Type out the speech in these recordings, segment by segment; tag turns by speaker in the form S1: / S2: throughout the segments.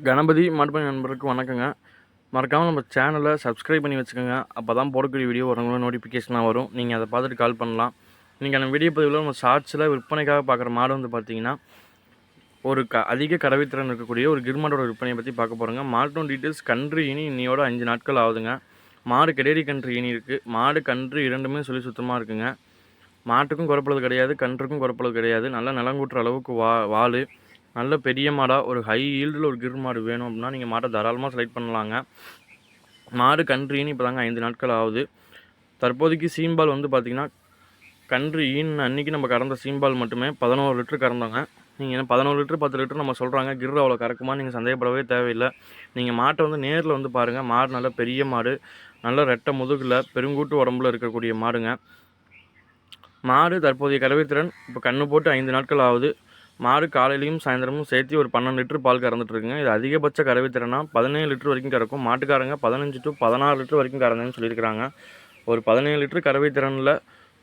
S1: கணபதி மாட்டுப்பண்ணை நண்பருக்கு வணக்கங்க. மறக்காமல் நம்ம சேனலை சப்ஸ்கிரைப் பண்ணி வச்சுக்கோங்க. அப்போ தான் போடக்கூடிய வீடியோ வரவங்களும் நோட்டிஃபிகேஷனாக வரும். நீங்கள் அதை பார்த்துட்டு கால் பண்ணலாம். இன்றைக்கான வீடியோ பதிவில் நம்ம ஷார்ட்ஸில் விற்பனைக்காக பார்க்குற மாடு வந்து பார்த்தீங்கன்னா ஒரு அதிக கறவைத்திறன் இருக்கக்கூடிய ஒரு கிர்மாடோட விற்பனையை பற்றி பார்க்க போகிறோங்க. மாட்டோட டீட்டெயில்ஸ் கன்று இனி இன்னையோட 5 நாட்கள் ஆகுதுங்க. மாடு கெடேரி கன்று இனி இருக்குது. மாடு கன்று இரண்டுமே சொல்லி சுத்தமாக இருக்குங்க. மாட்டுக்கும் குறப்பளவு கிடையாது, கன்றுக்கும் குறப்பளவு கிடையாது. நல்லா நிலங்கூட்டுற அளவுக்கு வால் நல்ல பெரிய மாடாக ஒரு ஹை ஈல்டில் ஒரு கிர் மாடு வேணும் அப்படின்னா நீங்கள் மாட்டை தாராளமாக செலக்ட் பண்ணலாங்க. மாடு கன்று இப்போ தாங்க 5 நாட்கள் ஆகுது. தற்போதைக்கு சீம்பால் வந்து பார்த்திங்கன்னா கன்று அன்றைக்கி நம்ம கறந்த சீம்பால் மட்டுமே 11 லிட்டர் கறந்தோங்க. நீங்கள் 11 லிட்டர் 10 லிட்டர் நம்ம சொல்கிறாங்க, கிர் அவ்வளோ கறக்குமா நீங்கள் சந்தேகப்படவே தேவையில்லை. நீங்கள் மாட்டை வந்து நேரில் வந்து பாருங்கள். மாடு நல்ல பெரிய மாடு, நல்ல ரெட்டை முதுகில் பெருங்கூட்டு உடம்புல இருக்கக்கூடிய மாடுங்க. மாடு தற்போதைய கறவைத்திறன் இப்போ கன்று போட்டு 5 நாட்கள் ஆகுது. மாடு காலையிலையும் சாயந்தரமும் சேர்த்து ஒரு 12 லிட்டர் பால் கறந்துட்டுருக்குங்க. இது அதிகபட்ச கறவைத்திறனா 17 லிட்டர் வரைக்கும் கறக்கும். மாட்டுக்காரங்க 15 to 16 லிட்டர் வரைக்கும் கறந்தேன்னு சொல்லியிருக்கிறாங்க. ஒரு 17 லிட்டர் கறவைத்திறனில்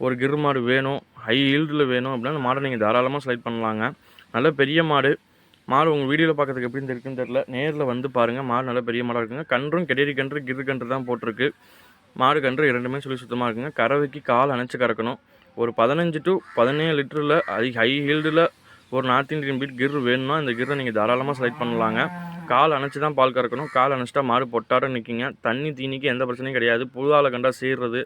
S1: ஒரு கிர் மாடு வேணும், ஹை ஈல்டில் வேணும் அப்படின்னா மாடை நீங்கள் தாராளமாக செலக்ட் பண்ணலாங்க. நல்ல பெரிய மாடு. மாடு உங்கள் வீடியோவில் பார்க்கறதுக்கு எப்படின்னு இருக்குன்னு தெரியல, நேரில் வந்து பாருங்கள். மாடு நல்ல பெரிய மாடாக இருக்குங்க. கன்றும் கெடேரி கன்று கிர் கன்று தான் போட்டிருக்கு. மாடு கன்று இரண்டுமே சொல்லி சுத்தமாக இருக்குங்க. கறவைக்கு கால் அணைச்சி கறக்கணும். ஒரு 15 to 17 லிட்டரில் ஹை ஈல்டில் ஒரு நார்த் இந்தியன் பீட் கிர் வேணும்னா இந்த கிர்ரை நீங்கள் தாராளமாக செலக்ட் பண்ணலாங்க. கால் அணைச்சி தான் பால் கறக்கணும். கால் அணைச்சிட்டா மாடு பொட்டாட நிற்கிங்க. தண்ணி தீனிக்கு எந்த பிரச்சனையும் கிடையாது. புழுதால் கண்டா சீர்றது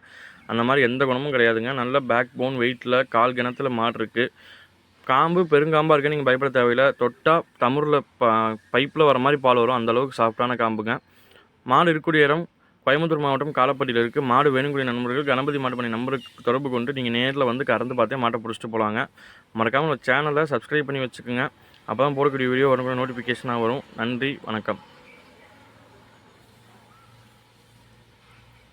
S1: அந்த மாதிரி எந்த குணமும் கிடையாதுங்க. நல்ல பேக் போன் வெயிட்டில் கால் கிணத்துல மாடு இருக்குது. காம்பு பெருங்காம்பாக இருக்குது, நீங்கள் பயப்பட தேவையில்லை. தொட்டால் தமிழில் பைப்பில் வர மாதிரி பால் வரும், அந்தளவுக்கு சாஃப்டான காம்புங்க. மாடு இருக்கக்கூடிய இடம் கோயம்புத்தூர் மாவட்டம் காலப்பட்டியில் இருக்குது. மாடு வேணுக்கூடிய நண்பர்கள் கணபதி மாட்டுப்பண்ணை நம்பருக்கு தொடர்பு கொண்டு நீங்கள் நேரில் வந்து கறந்து பார்த்தே மாட்டை பிடிச்சிட்டு போகலாங்க. மறக்காமல் சேனலை சப்ஸ்கிரைப் பண்ணி வச்சுக்கோங்க. அப்போ தான் போடக்கூடிய வீடியோ வரக்கூடிய நோட்டிஃபிகேஷனாக வரும். நன்றி, வணக்கம்.